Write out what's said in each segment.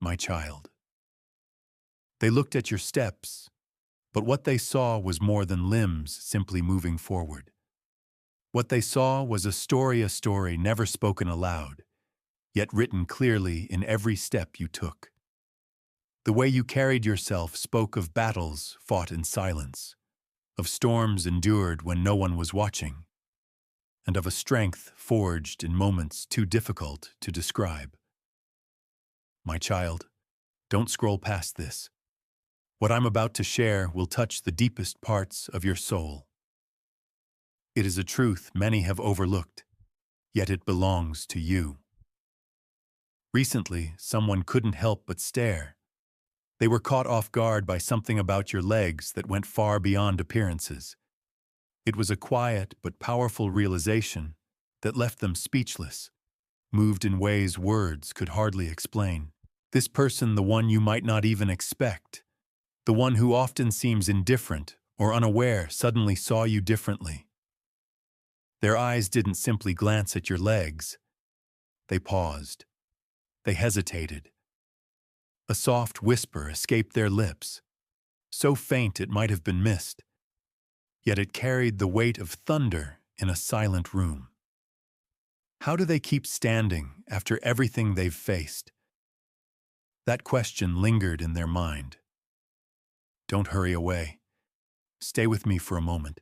my child. They looked at your steps, but what they saw was more than limbs simply moving forward. What they saw was a story never spoken aloud, yet written clearly in every step you took. The way you carried yourself spoke of battles fought in silence, of storms endured when no one was watching, and of a strength forged in moments too difficult to describe. My child, don't scroll past this. What I'm about to share will touch the deepest parts of your soul. It is a truth many have overlooked, yet it belongs to you. Recently, someone couldn't help but stare. They were caught off guard by something about your legs that went far beyond appearances. It was a quiet but powerful realization that left them speechless, moved in ways words could hardly explain. This person, the one you might not even expect, the one who often seems indifferent or unaware, suddenly saw you differently. Their eyes didn't simply glance at your legs. They paused. They hesitated. A soft whisper escaped their lips, so faint it might have been missed, yet it carried the weight of thunder in a silent room. How do they keep standing after everything they've faced? That question lingered in their mind. Don't hurry away. Stay with me for a moment,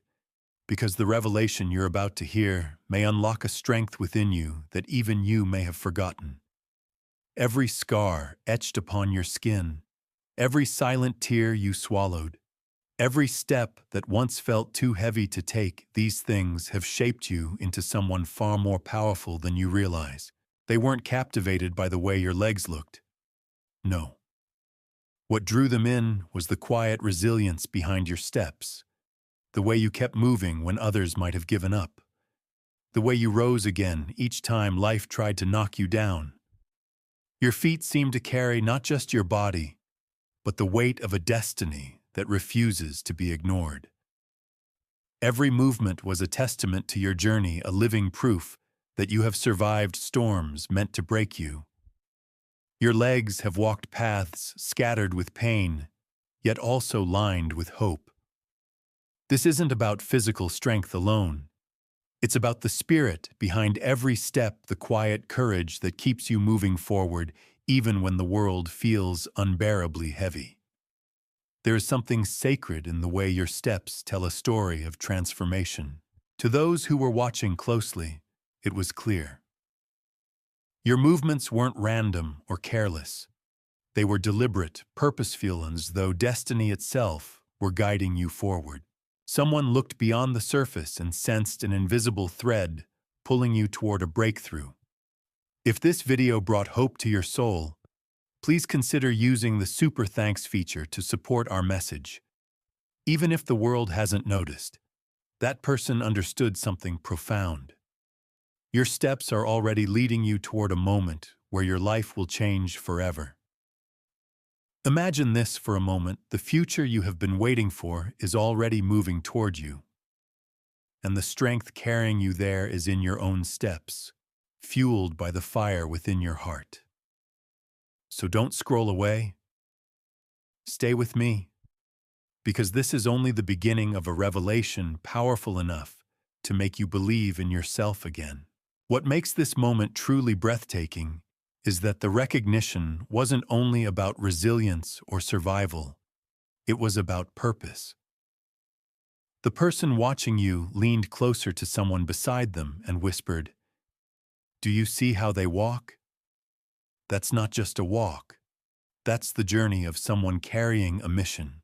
because the revelation you're about to hear may unlock a strength within you that even you may have forgotten. Every scar etched upon your skin, every silent tear you swallowed, every step that once felt too heavy to take, these things have shaped you into someone far more powerful than you realize. They weren't captivated by the way your legs looked. No. What drew them in was the quiet resilience behind your steps, the way you kept moving when others might have given up, the way you rose again each time life tried to knock you down. Your feet seemed to carry not just your body, but the weight of a destiny that refuses to be ignored. Every movement was a testament to your journey, a living proof that you have survived storms meant to break you. Your legs have walked paths scattered with pain, yet also lined with hope. This isn't about physical strength alone. It's about the spirit behind every step, the quiet courage that keeps you moving forward even when the world feels unbearably heavy. There is something sacred in the way your steps tell a story of transformation. To those who were watching closely, it was clear. Your movements weren't random or careless. They were deliberate, purposeful, as though destiny itself were guiding you forward. Someone looked beyond the surface and sensed an invisible thread pulling you toward a breakthrough. If this video brought hope to your soul, please consider using the Super Thanks feature to support our message. Even if the world hasn't noticed, that person understood something profound. Your steps are already leading you toward a moment where your life will change forever. Imagine this for a moment: the future you have been waiting for is already moving toward you. And the strength carrying you there is in your own steps, fueled by the fire within your heart. So don't scroll away. Stay with me, because this is only the beginning of a revelation powerful enough to make you believe in yourself again. What makes this moment truly breathtaking is that the recognition wasn't only about resilience or survival, it was about purpose. The person watching you leaned closer to someone beside them and whispered, "Do you see how they walk? That's not just a walk. That's the journey of someone carrying a mission."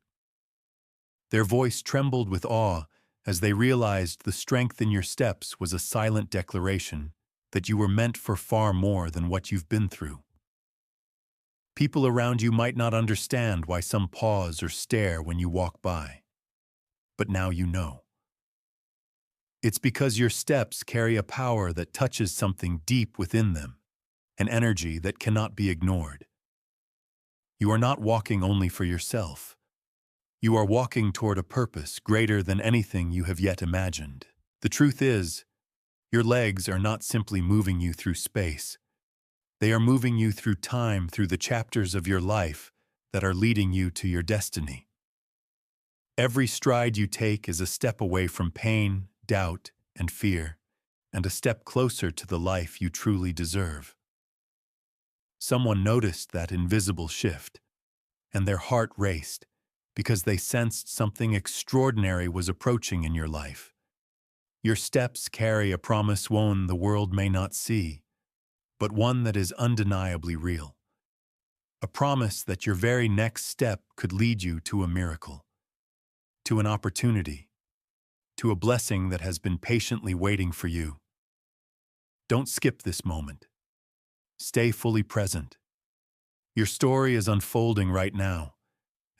Their voice trembled with awe as they realized the strength in your steps was a silent declaration that you were meant for far more than what you've been through. People around you might not understand why some pause or stare when you walk by, but now you know. It's because your steps carry a power that touches something deep within them, an energy that cannot be ignored. You are not walking only for yourself. You are walking toward a purpose greater than anything you have yet imagined. The truth is, your legs are not simply moving you through space. They are moving you through time, through the chapters of your life that are leading you to your destiny. Every stride you take is a step away from pain, doubt, and fear, and a step closer to the life you truly deserve. Someone noticed that invisible shift, and their heart raced because they sensed something extraordinary was approaching in your life. Your steps carry a promise one the world may not see, but one that is undeniably real. A promise that your very next step could lead you to a miracle, to an opportunity, to a blessing that has been patiently waiting for you. Don't skip this moment. Stay fully present. Your story is unfolding right now,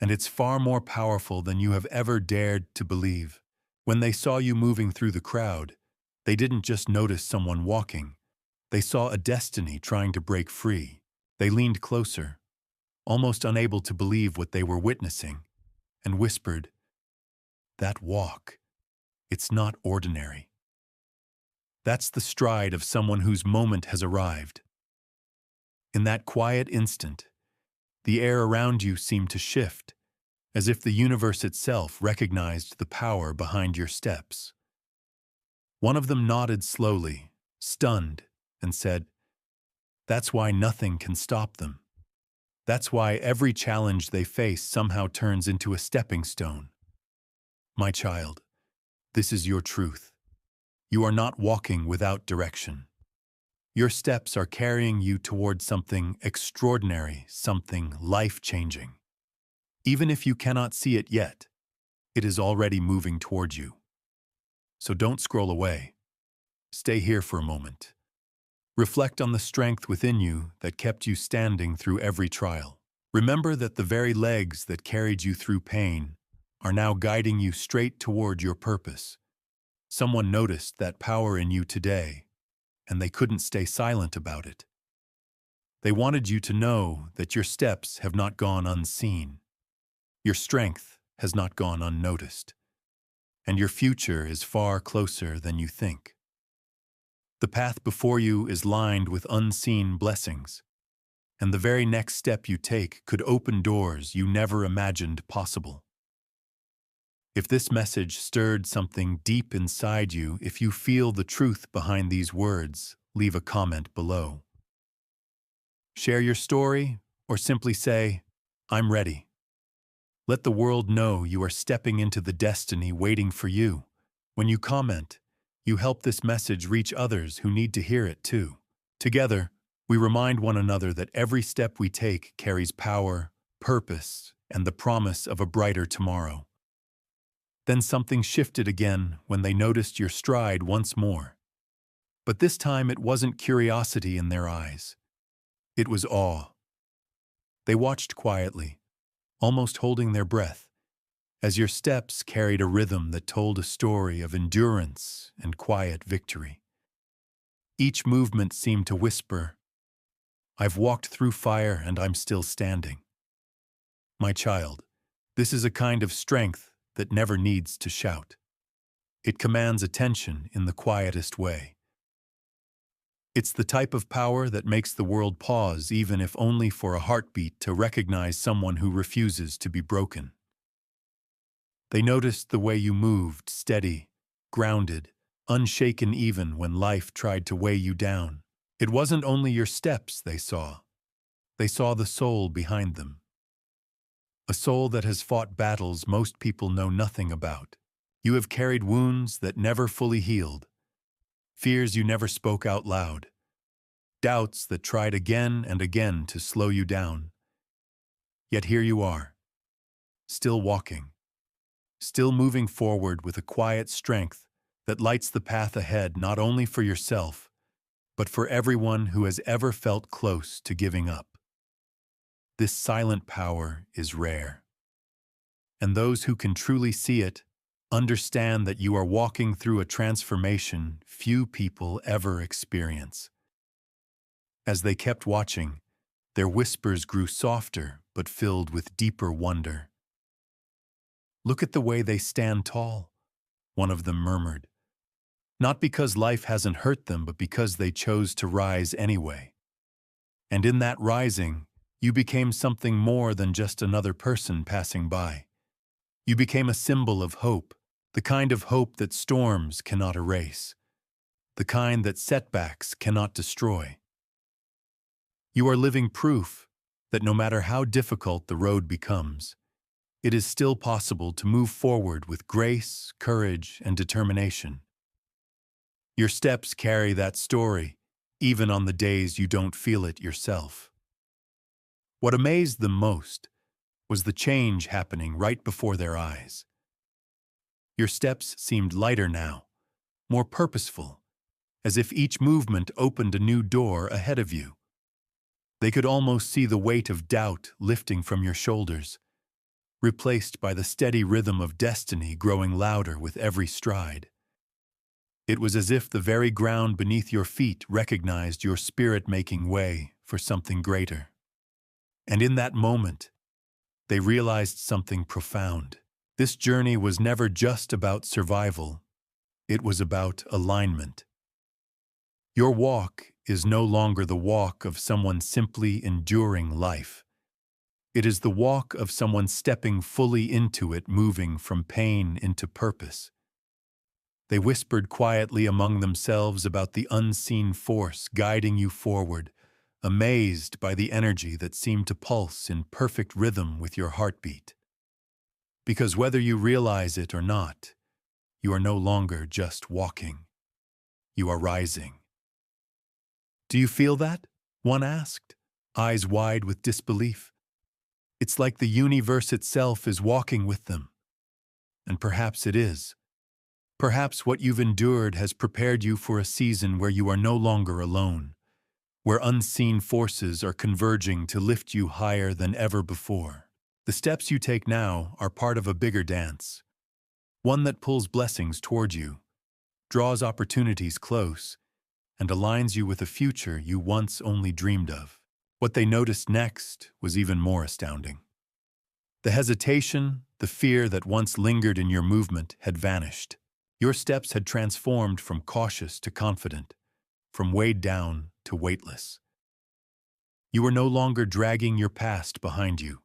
and it's far more powerful than you have ever dared to believe. When they saw you moving through the crowd, they didn't just notice someone walking. They saw a destiny trying to break free. They leaned closer, almost unable to believe what they were witnessing, and whispered, "That walk, it's not ordinary. That's the stride of someone whose moment has arrived." In that quiet instant, the air around you seemed to shift, as if the universe itself recognized the power behind your steps. One of them nodded slowly, stunned, and said, "That's why nothing can stop them. That's why every challenge they face somehow turns into a stepping stone. My child, this is your truth. You are not walking without direction. Your steps are carrying you toward something extraordinary, something life-changing. Even if you cannot see it yet, it is already moving toward you. So don't scroll away. Stay here for a moment. Reflect on the strength within you that kept you standing through every trial. Remember that the very legs that carried you through pain are now guiding you straight toward your purpose. Someone noticed that power in you today, and they couldn't stay silent about it. They wanted you to know that your steps have not gone unseen. Your strength has not gone unnoticed. And your future is far closer than you think. The path before you is lined with unseen blessings, and the very next step you take could open doors you never imagined possible. If this message stirred something deep inside you, if you feel the truth behind these words, leave a comment below. Share your story, or simply say, "I'm ready." Let the world know you are stepping into the destiny waiting for you. When you comment, you help this message reach others who need to hear it too. Together, we remind one another that every step we take carries power, purpose, and the promise of a brighter tomorrow. Then something shifted again when they noticed your stride once more. But this time it wasn't curiosity in their eyes. It was awe. They watched quietly, almost holding their breath, as your steps carried a rhythm that told a story of endurance and quiet victory. Each movement seemed to whisper, "I've walked through fire and I'm still standing." My child, this is a kind of strength that never needs to shout. It commands attention in the quietest way. It's the type of power that makes the world pause, even if only for a heartbeat, to recognize someone who refuses to be broken. They noticed the way you moved, steady, grounded, unshaken even when life tried to weigh you down. It wasn't only your steps they saw the soul behind them. A soul that has fought battles most people know nothing about. You have carried wounds that never fully healed, fears you never spoke out loud, doubts that tried again and again to slow you down. Yet here you are, still walking, still moving forward with a quiet strength that lights the path ahead not only for yourself, but for everyone who has ever felt close to giving up. This silent power is rare. And those who can truly see it understand that you are walking through a transformation few people ever experience. As they kept watching, their whispers grew softer but filled with deeper wonder. "Look at the way they stand tall," one of them murmured. "Not because life hasn't hurt them, but because they chose to rise anyway." And in that rising, you became something more than just another person passing by. You became a symbol of hope, the kind of hope that storms cannot erase, the kind that setbacks cannot destroy. You are living proof that no matter how difficult the road becomes, it is still possible to move forward with grace, courage, and determination. Your steps carry that story, even on the days you don't feel it yourself. What amazed them most was the change happening right before their eyes. Your steps seemed lighter now, more purposeful, as if each movement opened a new door ahead of you. They could almost see the weight of doubt lifting from your shoulders, replaced by the steady rhythm of destiny growing louder with every stride. It was as if the very ground beneath your feet recognized your spirit making way for something greater. And in that moment, they realized something profound. This journey was never just about survival. It was about alignment. Your walk is no longer the walk of someone simply enduring life. It is the walk of someone stepping fully into it, moving from pain into purpose. They whispered quietly among themselves about the unseen force guiding you forward, amazed by the energy that seemed to pulse in perfect rhythm with your heartbeat. Because whether you realize it or not, you are no longer just walking. You are rising. "Do you feel that?" one asked, eyes wide with disbelief. "It's like the universe itself is walking with them." And perhaps it is. Perhaps what you've endured has prepared you for a season where you are no longer alone, where unseen forces are converging to lift you higher than ever before. The steps you take now are part of a bigger dance, one that pulls blessings toward you, draws opportunities close, and aligns you with a future you once only dreamed of. What they noticed next was even more astounding. The hesitation, the fear that once lingered in your movement had vanished. Your steps had transformed from cautious to confident, from weighed down to weightless. You were no longer dragging your past behind you.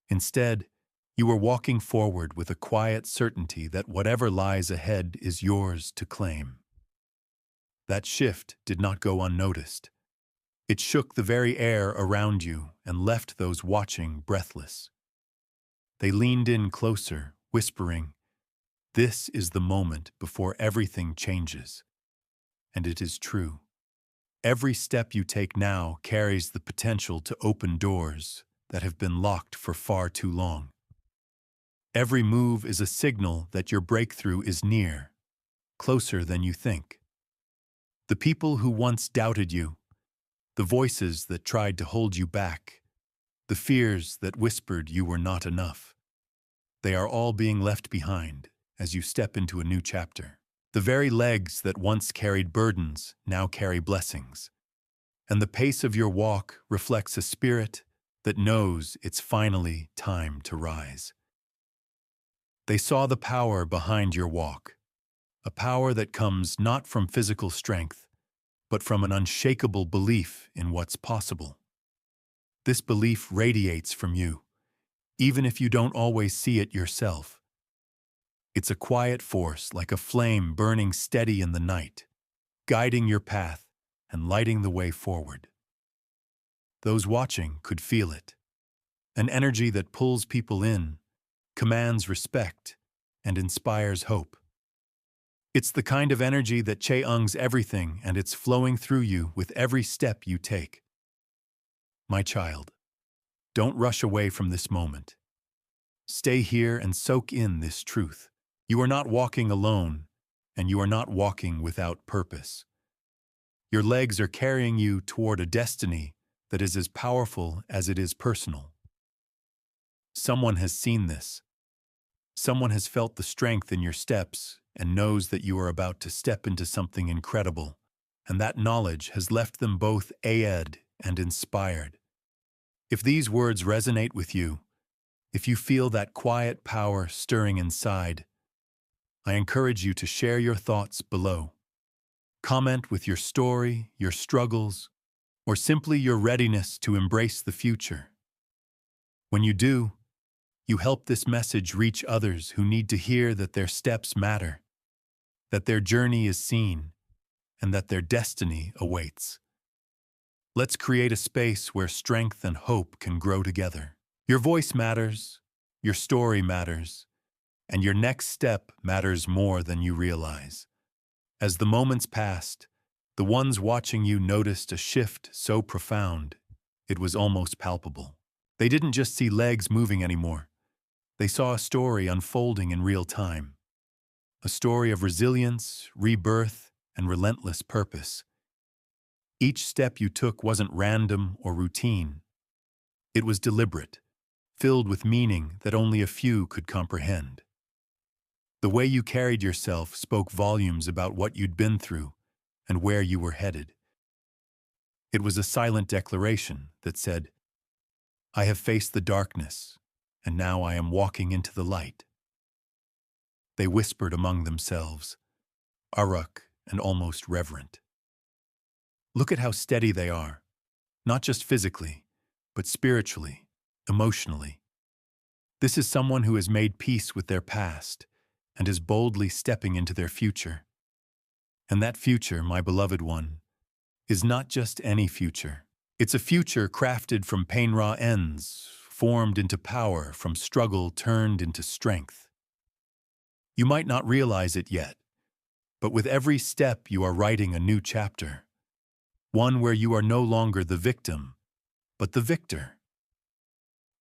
Instead, you were walking forward with a quiet certainty that whatever lies ahead is yours to claim. That shift did not go unnoticed. It shook the very air around you and left those watching breathless. They leaned in closer, whispering, "This is the moment before everything changes." And it is true. Every step you take now carries the potential to open doors that have been locked for far too long. Every move is a signal that your breakthrough is near, closer than you think. The people who once doubted you, the voices that tried to hold you back, the fears that whispered you were not enough, they are all being left behind as you step into a new chapter. The very legs that once carried burdens now carry blessings, and the pace of your walk reflects a spirit that knows it's finally time to rise. They saw the power behind your walk, a power that comes not from physical strength, but from an unshakable belief in what's possible. This belief radiates from you, even if you don't always see it yourself. It's a quiet force like a flame burning steady in the night, guiding your path and lighting the way forward. Those watching could feel it, an energy that pulls people in, commands respect, and inspires hope. It's the kind of energy that che-ungs everything, and it's flowing through you with every step you take. My child, don't rush away from this moment. Stay here and soak in this truth. You are not walking alone, and you are not walking without purpose. Your legs are carrying you toward a destiny that is as powerful as it is personal. Someone has seen this. Someone has felt the strength in your steps and knows that you are about to step into something incredible, and that knowledge has left them both aed and inspired. If these words resonate with you, if you feel that quiet power stirring inside, I encourage you to share your thoughts below. Comment with your story, your struggles, or simply your readiness to embrace the future. When you do, you help this message reach others who need to hear that their steps matter, that their journey is seen, and that their destiny awaits. Let's create a space where strength and hope can grow together. Your voice matters, your story matters, and your next step matters more than you realize. As the moments passed, the ones watching you noticed a shift so profound, it was almost palpable. They didn't just see legs moving anymore. They saw a story unfolding in real time. A story of resilience, rebirth, and relentless purpose. Each step you took wasn't random or routine. It was deliberate, filled with meaning that only a few could comprehend. The way you carried yourself spoke volumes about what you'd been through and where you were headed. It was a silent declaration that said, "I have faced the darkness, and now I am walking into the light." They whispered among themselves, Aruk and almost reverent. Look at how steady they are, not just physically, but spiritually, emotionally. This is someone who has made peace with their past and is boldly stepping into their future. And that future, my beloved one, is not just any future. It's a future crafted from pain-raw ends, formed into power, from struggle turned into strength. You might not realize it yet, but with every step you are writing a new chapter, one where you are no longer the victim, but the victor.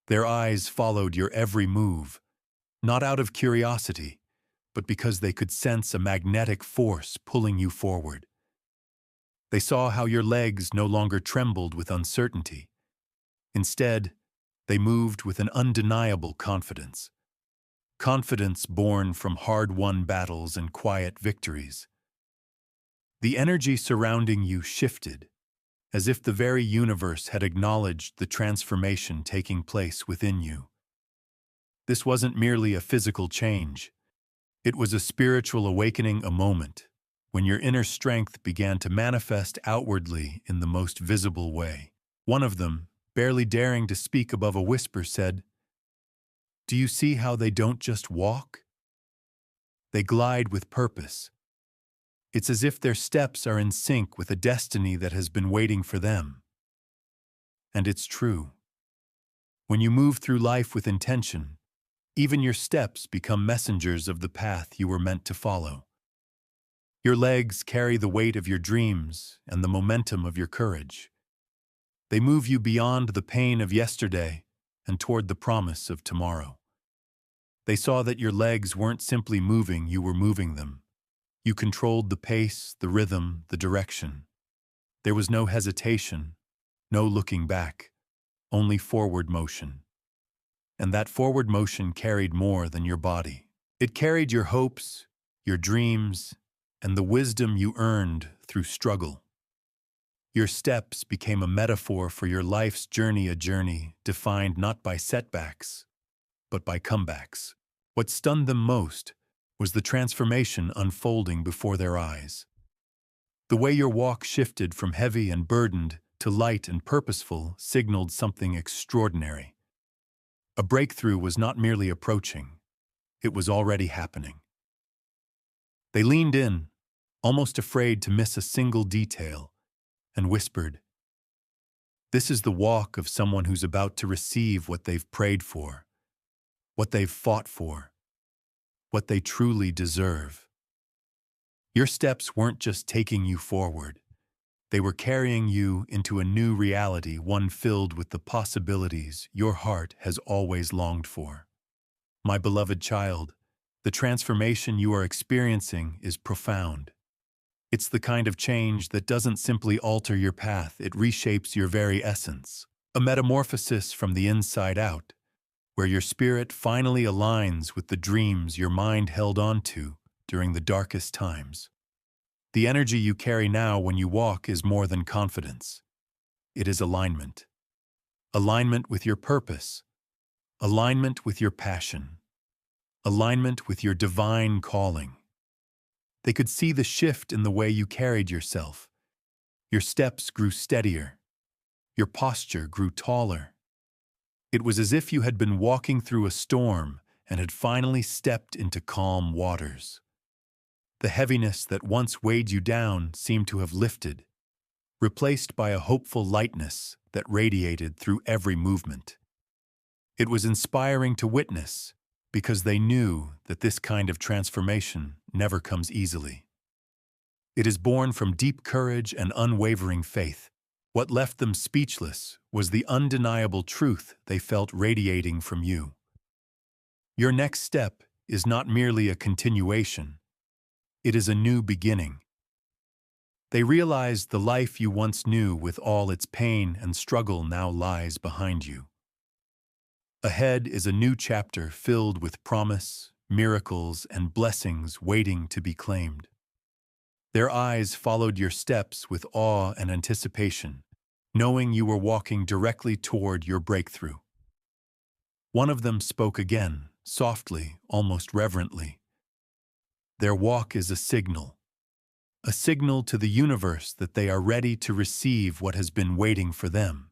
Their eyes followed your every move, not out of curiosity, but because they could sense a magnetic force pulling you forward. They saw how your legs no longer trembled with uncertainty. Instead, they moved with an undeniable confidence. Confidence born from hard-won battles and quiet victories. The energy surrounding you shifted, as if the very universe had acknowledged the transformation taking place within you. This wasn't merely a physical change. It was a spiritual awakening, a moment when your inner strength began to manifest outwardly in the most visible way. One of them, barely daring to speak above a whisper, said, "Do you see how they don't just walk? They glide with purpose. It's as if their steps are in sync with a destiny that has been waiting for them." And it's true. When you move through life with intention, even your steps become messengers of the path you were meant to follow. Your legs carry the weight of your dreams and the momentum of your courage. They move you beyond the pain of yesterday and toward the promise of tomorrow. They saw that your legs weren't simply moving, you were moving them. You controlled the pace, the rhythm, the direction. There was no hesitation, no looking back, only forward motion. And that forward motion carried more than your body. It carried your hopes, your dreams, and the wisdom you earned through struggle. Your steps became a metaphor for your life's journey, a journey defined not by setbacks, but by comebacks. What stunned them most was the transformation unfolding before their eyes. The way your walk shifted from heavy and burdened to light and purposeful signaled something extraordinary. A breakthrough was not merely approaching, it was already happening. They leaned in, almost afraid to miss a single detail, and whispered, "This is the walk of someone who's about to receive what they've prayed for, what they've fought for, what they truly deserve." Your steps weren't just taking you forward. They were carrying you into a new reality, one filled with the possibilities your heart has always longed for. My beloved child, the transformation you are experiencing is profound. It's the kind of change that doesn't simply alter your path, it reshapes your very essence. A metamorphosis from the inside out, where your spirit finally aligns with the dreams your mind held on to during the darkest times. The energy you carry now when you walk is more than confidence. It is alignment. Alignment with your purpose. Alignment with your passion. Alignment with your divine calling. They could see the shift in the way you carried yourself. Your steps grew steadier, Your posture grew taller. It was as if you had been walking through a storm and had finally stepped into calm waters. The heaviness that once weighed you down seemed to have lifted, replaced by a hopeful lightness that radiated through every movement. It was inspiring to witness, because they knew that this kind of transformation never comes easily. It is born from deep courage and unwavering faith. What left them speechless was the undeniable truth they felt radiating from you. Your next step is not merely a continuation, it is a new beginning. They realized the life you once knew with all its pain and struggle now lies behind you. Ahead is a new chapter filled with promise, miracles, and blessings waiting to be claimed. Their eyes followed your steps with awe and anticipation, knowing you were walking directly toward your breakthrough. One of them spoke again, softly, almost reverently. Their walk is a signal to the universe that they are ready to receive what has been waiting for them.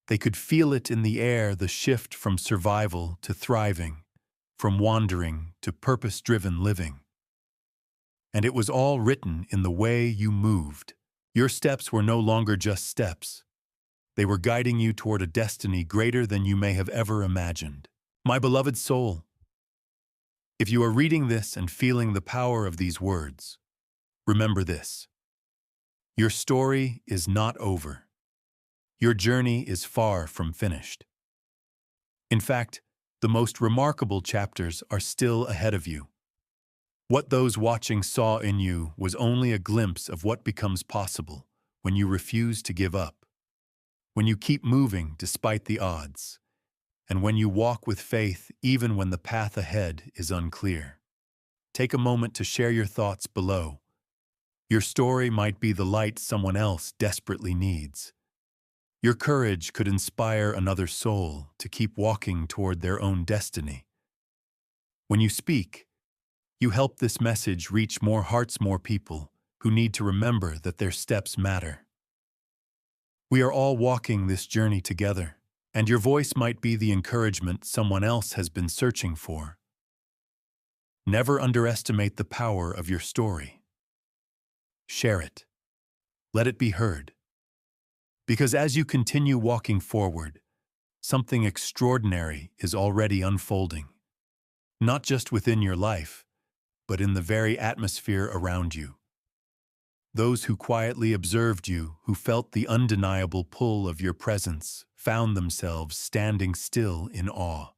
They could feel it in the air, the shift from survival to thriving, from wandering to purpose-driven living. And it was all written in the way you moved. Your steps were no longer just steps. They were guiding you toward a destiny greater than you may have ever imagined. My beloved soul, if you are reading this and feeling the power of these words, remember this: your story is not over. Your journey is far from finished. In fact, the most remarkable chapters are still ahead of you. What those watching saw in you was only a glimpse of what becomes possible when you refuse to give up, when you keep moving despite the odds, and when you walk with faith even when the path ahead is unclear. Take a moment to share your thoughts below. Your story might be the light someone else desperately needs. Your courage could inspire another soul to keep walking toward their own destiny. When you speak, you help this message reach more hearts, more people who need to remember that their steps matter. We are all walking this journey together, and your voice might be the encouragement someone else has been searching for. Never underestimate the power of your story. Share it. Let it be heard. Because as you continue walking forward, something extraordinary is already unfolding, not just within your life, but in the very atmosphere around you. Those who quietly observed you, who felt the undeniable pull of your presence, found themselves standing still in awe.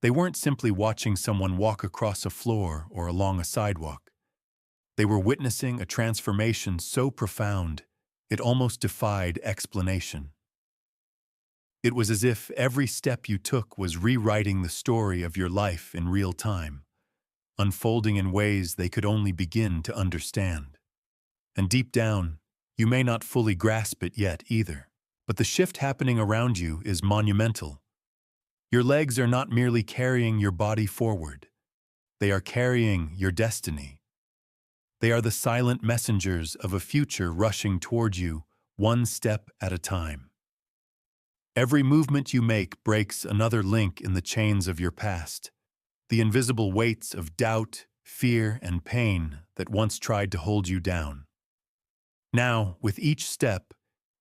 They weren't simply watching someone walk across a floor or along a sidewalk. They were witnessing a transformation so profound, it almost defied explanation. It was as if every step you took was rewriting the story of your life in real time, unfolding in ways they could only begin to understand. And deep down, you may not fully grasp it yet either, but the shift happening around you is monumental. Your legs are not merely carrying your body forward. They are carrying your destiny. They are the silent messengers of a future rushing toward you, one step at a time. Every movement you make breaks another link in the chains of your past, the invisible weights of doubt, fear, and pain that once tried to hold you down. Now, with each step,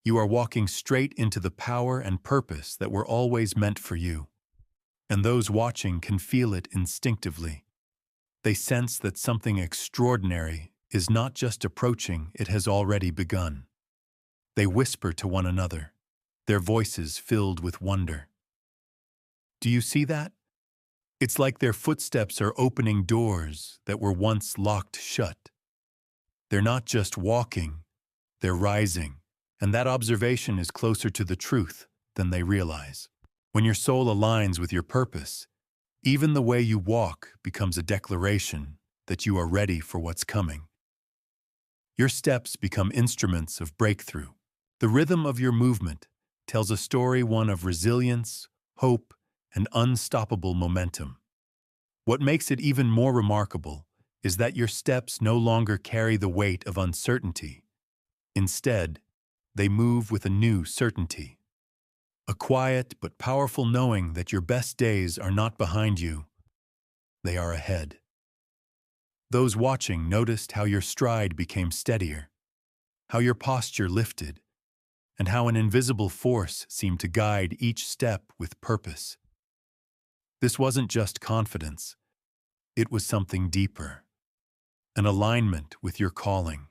you are walking straight into the power and purpose that were always meant for you. And those watching can feel it instinctively. They sense that something extraordinary is not just approaching, it has already begun. They whisper to one another, their voices filled with wonder. Do you see that? It's like their footsteps are opening doors that were once locked shut. They're not just walking, they're rising, and that observation is closer to the truth than they realize. When your soul aligns with your purpose, even the way you walk becomes a declaration that you are ready for what's coming. Your steps become instruments of breakthrough. The rhythm of your movement tells a story, one of resilience, hope, and unstoppable momentum. What makes it even more remarkable is that your steps no longer carry the weight of uncertainty. Instead, they move with a new certainty. A quiet but powerful knowing that your best days are not behind you, they are ahead. Those watching noticed how your stride became steadier, how your posture lifted, and how an invisible force seemed to guide each step with purpose. This wasn't just confidence, it was something deeper, an alignment with your calling.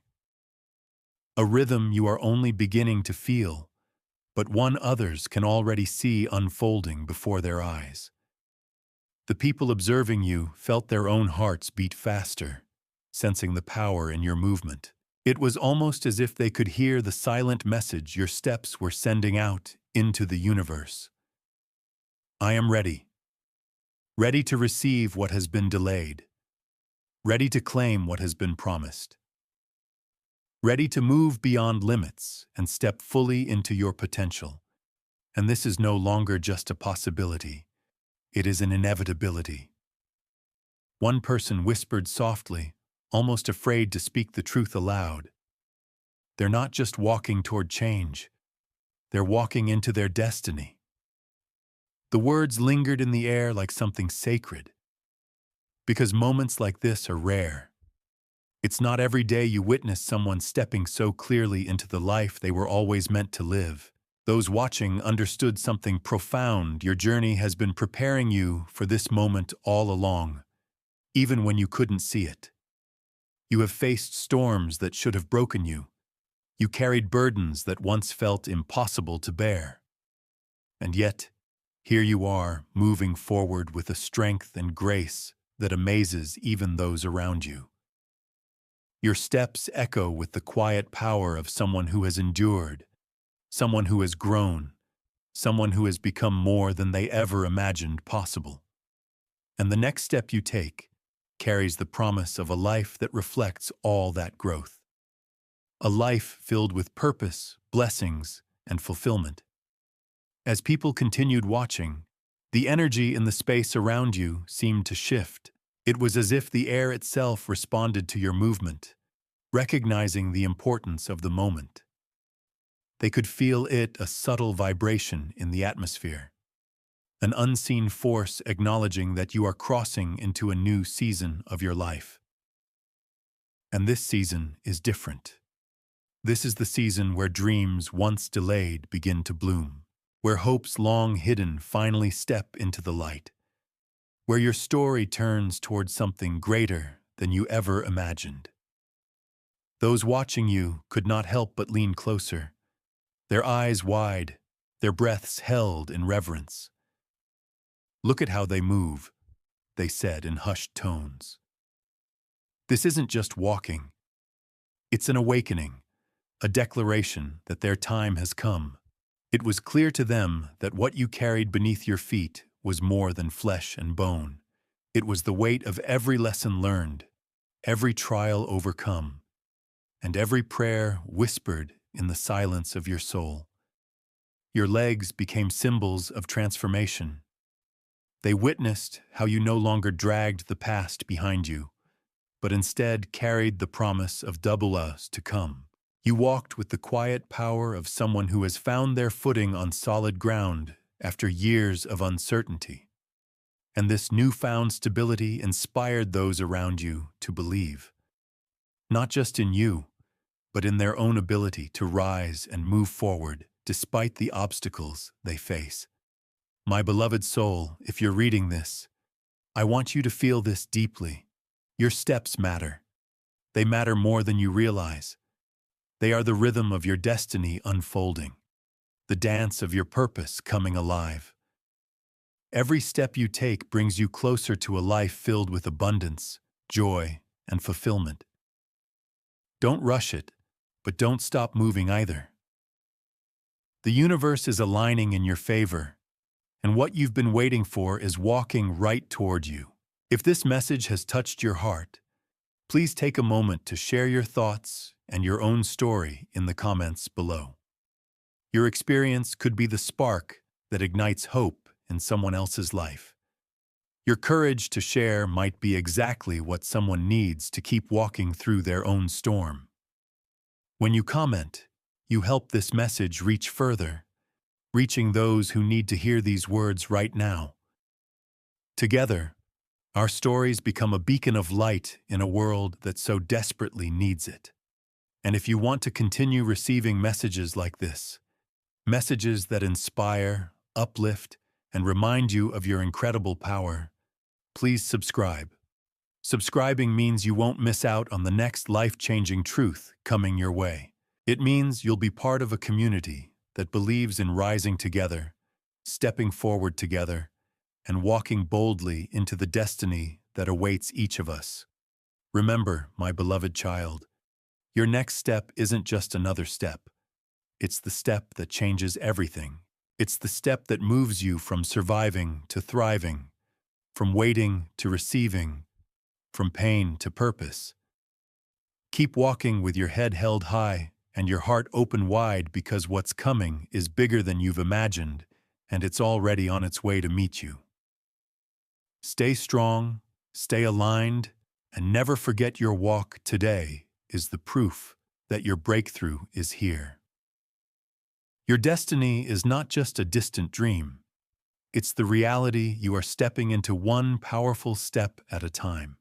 A rhythm you are only beginning to feel, but one others can already see unfolding before their eyes. The people observing you felt their own hearts beat faster, sensing the power in your movement. It was almost as if they could hear the silent message your steps were sending out into the universe. I am ready. Ready to receive what has been delayed. Ready to claim what has been promised. Ready to move beyond limits and step fully into your potential. And this is no longer just a possibility. It is an inevitability. One person whispered softly, almost afraid to speak the truth aloud. They're not just walking toward change. They're walking into their destiny. The words lingered in the air like something sacred. Because moments like this are rare. It's not every day you witness someone stepping so clearly into the life they were always meant to live. Those watching understood something profound. Your journey has been preparing you for this moment all along, even when you couldn't see it. You have faced storms that should have broken you. You carried burdens that once felt impossible to bear. And yet, here you are, moving forward with a strength and grace that amazes even those around you. Your steps echo with the quiet power of someone who has endured, someone who has grown, someone who has become more than they ever imagined possible. And the next step you take carries the promise of a life that reflects all that growth. A life filled with purpose, blessings, and fulfillment. As people continued watching, the energy in the space around you seemed to shift. It was as if the air itself responded to your movement, recognizing the importance of the moment. They could feel it, a subtle vibration in the atmosphere, an unseen force acknowledging that you are crossing into a new season of your life. And this season is different. This is the season where dreams once delayed begin to bloom, where hopes long hidden finally step into the light, where your story turns towards something greater than you ever imagined. Those watching you could not help but lean closer, their eyes wide, their breaths held in reverence. "Look at how they move," they said in hushed tones. This isn't just walking. It's an awakening, a declaration that their time has come. It was clear to them that what you carried beneath your feet was more than flesh and bone. It was the weight of every lesson learned, every trial overcome, and every prayer whispered in the silence of your soul. Your legs became symbols of transformation. They witnessed how you no longer dragged the past behind you, but instead carried the promise of double us to come. You walked with the quiet power of someone who has found their footing on solid ground after years of uncertainty. And this newfound stability inspired those around you to believe, not just in you, but in their own ability to rise and move forward despite the obstacles they face. My beloved soul, if you're reading this, I want you to feel this deeply. Your steps matter. They matter more than you realize. They are the rhythm of your destiny unfolding, the dance of your purpose coming alive. Every step you take brings you closer to a life filled with abundance, joy, and fulfillment. Don't rush it, but don't stop moving either. The universe is aligning in your favor, and what you've been waiting for is walking right toward you. If this message has touched your heart, please take a moment to share your thoughts and your own story in the comments below. Your experience could be the spark that ignites hope in someone else's life. Your courage to share might be exactly what someone needs to keep walking through their own storm. When you comment, you help this message reach further, reaching those who need to hear these words right now. Together, our stories become a beacon of light in a world that so desperately needs it. And if you want to continue receiving messages like this, messages that inspire, uplift, and remind you of your incredible power, please subscribe. Subscribing means you won't miss out on the next life-changing truth coming your way. It means you'll be part of a community that believes in rising together, stepping forward together, and walking boldly into the destiny that awaits each of us. Remember, my beloved child, your next step isn't just another step. It's the step that changes everything. It's the step that moves you from surviving to thriving, from waiting to receiving, from pain to purpose. Keep walking with your head held high and your heart open wide, because what's coming is bigger than you've imagined, and it's already on its way to meet you. Stay strong, stay aligned, and never forget your walk today is the proof that your breakthrough is here. Your destiny is not just a distant dream. It's the reality you are stepping into, one powerful step at a time.